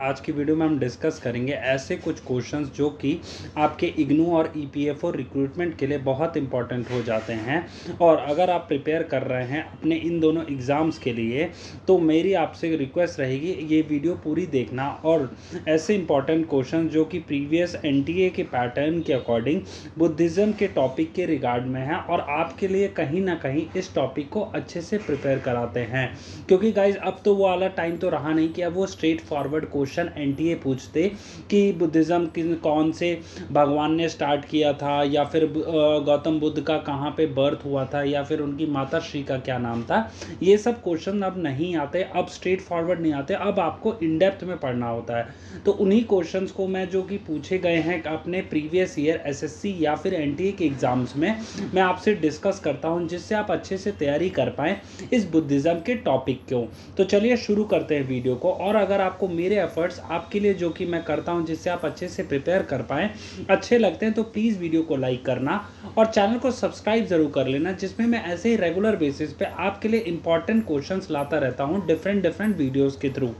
आज की वीडियो में हम डिस्कस करेंगे ऐसे कुछ क्वेश्चंस जो कि आपके इग्नू और ईपीएफओ रिक्रूटमेंट के लिए बहुत इंपॉर्टेंट हो जाते हैं। और अगर आप प्रिपेयर कर रहे हैं अपने इन दोनों एग्ज़ाम्स के लिए तो मेरी आपसे रिक्वेस्ट रहेगी ये वीडियो पूरी देखना। और ऐसे इंपॉर्टेंट क्वेश्चंस जो कि प्रीवियस एनटीए के पैटर्न के अकॉर्डिंग बुद्धिज़्म के टॉपिक के रिगार्ड में है और आपके लिए कहीं ना कहीं इस टॉपिक को अच्छे से प्रिपेयर कराते हैं। क्योंकि गाइज अब तो वो वाला टाइम तो रहा नहीं कि अब वो स्ट्रेट फॉरवर्ड क्वेश्चन एनटीए पूछते कि बुद्धिज़्म कौन से भगवान ने स्टार्ट किया था, या फिर गौतम बुद्ध का कहाँ पे बर्थ हुआ था, या फिर उनकी माता श्री का क्या नाम था। ये सब क्वेश्चन अब नहीं आते, अब स्ट्रेट फॉरवर्ड नहीं आते, अब आपको इन डेप्थ में पढ़ना होता है। तो उन्हीं क्वेश्चंस को मैं जो कि पूछे गए हैं अपने प्रीवियस ईयर एसएससी या फिर एनटीए के एग्जाम्स में मैं आपसे डिस्कस करता हूं, जिससे आप अच्छे से तैयारी कर पाएँ इस बुद्धिज़्म के टॉपिक को। तो चलिए शुरू करते हैं वीडियो को। और अगर आपको मेरे एफर्ट्स आपके लिए जो कि मैं करता हूं जिससे आप अच्छे से प्रिपेयर कर पाएँ अच्छे लगते हैं तो प्लीज़ वीडियो को लाइक करना और चैनल को सब्सक्राइब ज़रूर कर लेना, जिसमें मैं ऐसे ही रेगुलर बेसिस पे आपके लिए इंपॉर्टेंट क्वेश्चंस लाता रहता हूं डिफरेंट वीडियोज़ के थ्रू।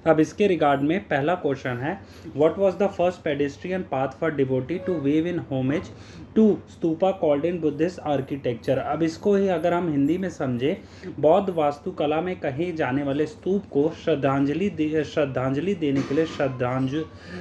अब इसके रिगार्ड में पहला क्वेश्चन है, what was the first pedestrian path for devotee to wave in homage to stupa called in Buddhist architecture. अब इसको ही अगर हम हिंदी में समझे, बौद्ध वास्तुकला में कहे जाने वाले स्तूप को श्रद्धांजलि देने के लिए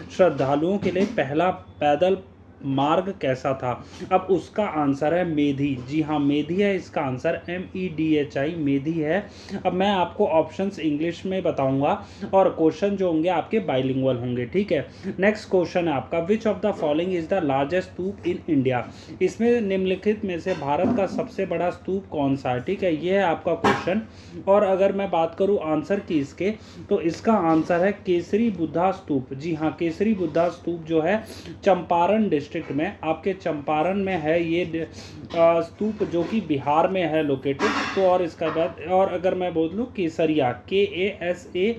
श्रद्धालुओं के लिए पहला पैदल मार्ग कैसा था। अब उसका आंसर है मेधी। जी हाँ, मेधी है इसका आंसर, MEDHI मेधी है। अब मैं आपको ऑप्शंस इंग्लिश में बताऊंगा और क्वेश्चन जो होंगे आपके बाइलिंगुअल होंगे, ठीक है। नेक्स्ट क्वेश्चन है आपका, which of the following is the largest stupa in India. इसमें निम्नलिखित में से भारत का सबसे बड़ा स्तूप कौन सा है, ठीक है, ये है आपका क्वेश्चन। और अगर मैं बात करूँ आंसर की इसके, तो इसका आंसर है केसरी बुद्धा स्तूप। जी हाँ, केसरी बुद्धा स्तूप जो है चंपारण डिस्ट्रिक्ट में, आपके चंपारण में है ये स्तूप, जो कि बिहार में है लोकेटेड। तो और इसका बाद, और अगर मैं बोल दूँ केसरिया, KASARIA,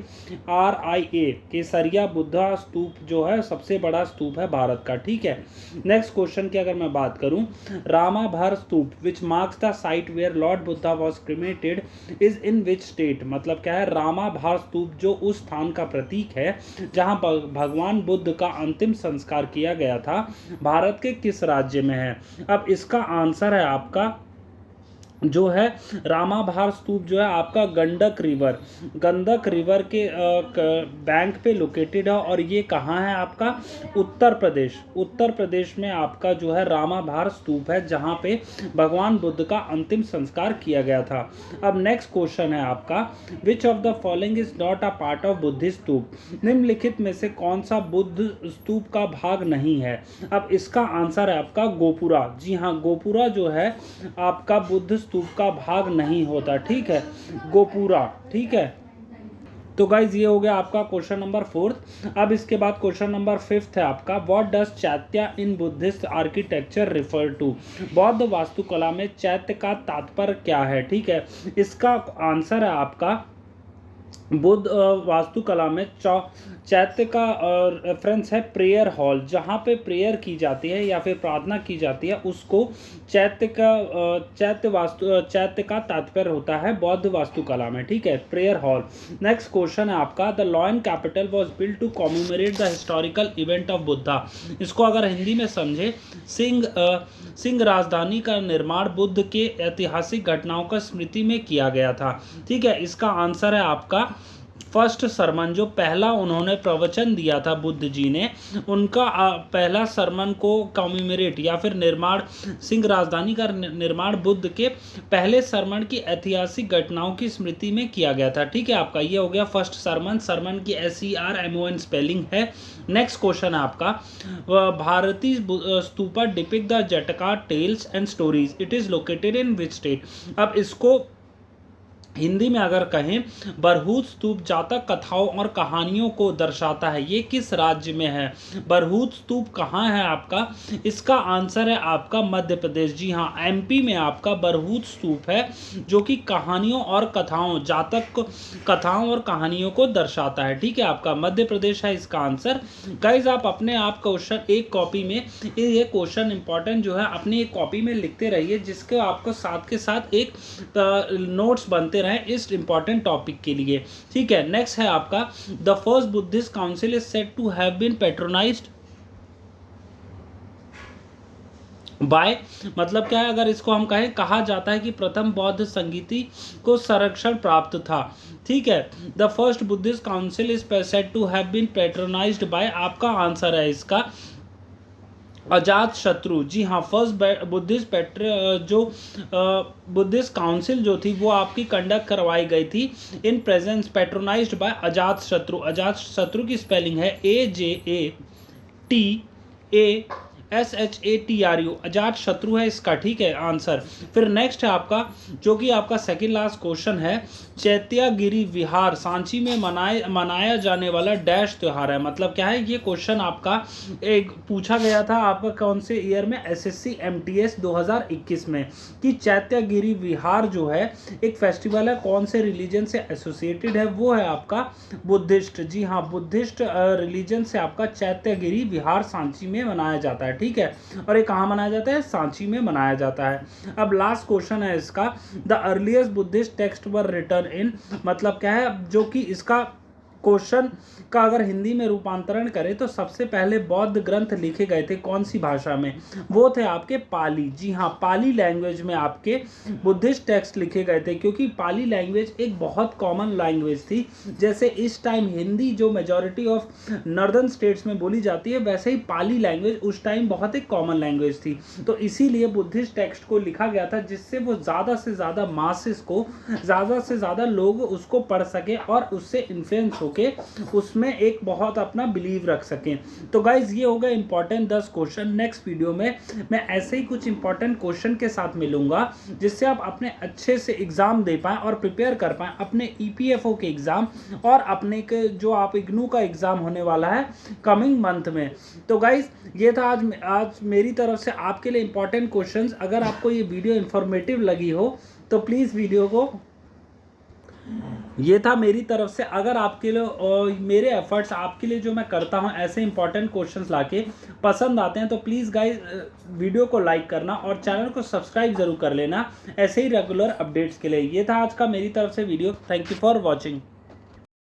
केसरिया बुद्धा स्तूप जो है सबसे बड़ा स्तूप है भारत का, ठीक है। नेक्स्ट क्वेश्चन की अगर मैं बात करूं, Ramabhar stupa which marks the site where lord Buddha was cremated is in which state. मतलब क्या है, रामाभार स्तूप जो उस स्थान का प्रतीक है जहां भगवान बुद्ध का अंतिम संस्कार किया गया था, भारत के किस राज्य में है। अब इसका आंसर है आपका जो है रामाभार स्तूप जो है आपका गंडक रिवर के बैंक पे लोकेटेड है। और ये कहाँ है आपका, उत्तर प्रदेश में आपका जो है रामाभार स्तूप है, जहाँ पे भगवान बुद्ध का अंतिम संस्कार किया गया था। अब नेक्स्ट क्वेश्चन है आपका, which of the following is not a part of Buddhist stupa. निम्नलिखित में से कौन सा बुद्ध स्तूप का भाग नहीं है। अब इसका आंसर है आपका गोपुरा। जी हाँ, गोपुरा जो है आपका बुद्ध स्तूप का भाग नहीं होता, ठीक है, गोपुरा, ठीक है। तो गाइज ये हो गया आपका क्वेश्चन नंबर 4। अब इसके बाद क्वेश्चन नंबर 5 है आपका, what does chaitya in Buddhist architecture refer to. बौद्ध वास्तुकला में चैत्य का तात्पर्य क्या है, ठीक है। इसका आंसर है आपका, बुद्ध वास्तुकला में चैत्य का रेफरेंस है प्रेयर हॉल, जहाँ पे प्रेयर की जाती है या फिर प्रार्थना की जाती है, उसको चैत्य का तात्पर्य होता है बौद्ध वास्तुकला में, ठीक है, प्रेयर हॉल। नेक्स्ट क्वेश्चन है आपका, the lion capital was built to commemorate the historical event of Buddha. इसको अगर हिंदी में समझे, सिंह राजधानी का निर्माण बुद्ध के ऐतिहासिक घटनाओं का स्मृति में किया गया था, ठीक है। इसका आंसर है आपका फर्स्ट सरमन, जो पहला उन्होंने प्रवचन दिया था बुद्ध जी ने, उनका पहला सरमन को कॉमेमोरेट या फिर निर्माण, सिंह राजधानी का निर्माण बुद्ध के पहले सरमन की ऐतिहासिक घटनाओं की स्मृति में किया गया था, ठीक है। आपका ये हो गया फर्स्ट सरमन की SERMON स्पेलिंग है। नेक्स्ट क्वेश्चन है आपका, Bharhut stupa depict the Jataka tales and stories, it is located in which state. अब इसको हिंदी में अगर कहें, बरहूत स्तूप जातक कथाओं और कहानियों को दर्शाता है, ये किस राज्य में है। बरहूत स्तूप कहाँ है आपका, इसका आंसर है आपका मध्य प्रदेश। जी हाँ, MP में आपका बरहूत स्तूप है, जो कि कहानियों और कथाओं, जातक कथाओं और कहानियों को दर्शाता है, ठीक है। आपका मध्य प्रदेश है इसका आंसर। गाइज आप अपने आप क्वेश्चन एक कॉपी में, ये क्वेश्चन इंपॉर्टेंट जो है अपनी एक कॉपी में लिखते रहिए, जिसके आपको साथ के साथ एक नोट्स बनते रहे हैं इस इंपॉर्टेंट टॉपिक के लिए। ठीक है, नेक्स्ट है आपका the first Buddhist council is said to have been patronised by, मतलब क्या है, अगर इसको हम कहें, कहा जाता है कि प्रथम बौद्ध संगीति को संरक्षण प्राप्त था। ठीक है, the first Buddhist council is said to have been patronised by, आपका आंसर है इसका अजात शत्रु। जी हाँ, फर्स्ट बुद्धिस्ट बुद्धिस्ट काउंसिल जो थी वो आपकी कंडक्ट करवाई गई थी इन प्रेजेंस पैट्रोनाइज्ड बाय अजात शत्रु। अजात शत्रु की स्पेलिंग है AJATASHATRU, अजात शत्रु है इसका। ठीक है आंसर। फिर नेक्स्ट है आपका, जो कि आपका सेकंड लास्ट क्वेश्चन है, चैत्यागिरी विहार सांची में मनाया जाने वाला डैश त्योहार है। मतलब क्या है, ये क्वेश्चन आपका एक पूछा गया था आपका कौन से ईयर में, SSC MTS 2021 में, कि चैत्यागिरी विहार जो है एक फेस्टिवल है, कौन से रिलीजन से एसोसिएटेड है, वो है आपका बुद्धिस्ट। जी हाँ, बुद्धिस्ट रिलीजन से आपका चैत्यागिरी विहार सांची में मनाया जाता है। ठीक है, और ये कहाँ मनाया जाता है, सांची में मनाया जाता है। अब लास्ट क्वेश्चन है इसका, the earliest Buddhist texts were written in, मतलब क्या है, जो कि इसका क्वेश्चन का अगर हिंदी में रूपांतरण करें तो सबसे पहले बौद्ध ग्रंथ लिखे गए थे कौन सी भाषा में, वो थे आपके पाली। जी हाँ, पाली लैंग्वेज में आपके बुद्धिस्ट टेक्स्ट लिखे गए थे, क्योंकि पाली लैंग्वेज एक बहुत कॉमन लैंग्वेज थी। जैसे इस टाइम हिंदी जो मेजॉरिटी ऑफ नॉर्दर्न स्टेट्स में बोली जाती है, वैसे ही पाली लैंग्वेज उस टाइम बहुत एक कॉमन लैंग्वेज थी। तो इसीलिए बुद्धिस्ट टेक्स्ट को लिखा गया था, जिससे वो ज़्यादा से ज़्यादा मासेस को, ज़्यादा से ज़्यादा लोग उसको पढ़ सकें और उससे इन्फ्लुएंस हो के उसमें एक बहुत अपना बिलीव रख सकें। तो गाइज ये हो गए इंपॉर्टेंट 10 क्वेश्चन। नेक्स्ट वीडियो में मैं ऐसे ही कुछ इंपॉर्टेंट क्वेश्चन के साथ मिलूंगा, जिससे आप अपने अच्छे से एग्जाम दे पाएं और प्रिपेयर कर पाएं अपने EPFO के एग्जाम और अपने के जो आप इग्नू का एग्जाम होने वाला है कमिंग मंथ में। तो गाइज ये था आज मेरी तरफ से आपके लिए इंपॉर्टेंट क्वेश्चंस। अगर आपको ये वीडियो इंफॉर्मेटिव लगी हो तो प्लीज़ वीडियो को, ये था मेरी तरफ से, अगर आपके लिए मेरे एफर्ट्स आपके लिए जो मैं करता हूं ऐसे इंपॉर्टेंट क्वेश्चंस लाके पसंद आते हैं तो प्लीज़ गाइस वीडियो को लाइक करना और चैनल को सब्सक्राइब जरूर कर लेना ऐसे ही रेगुलर अपडेट्स के लिए। ये था आज का मेरी तरफ से video. Thank you for watching.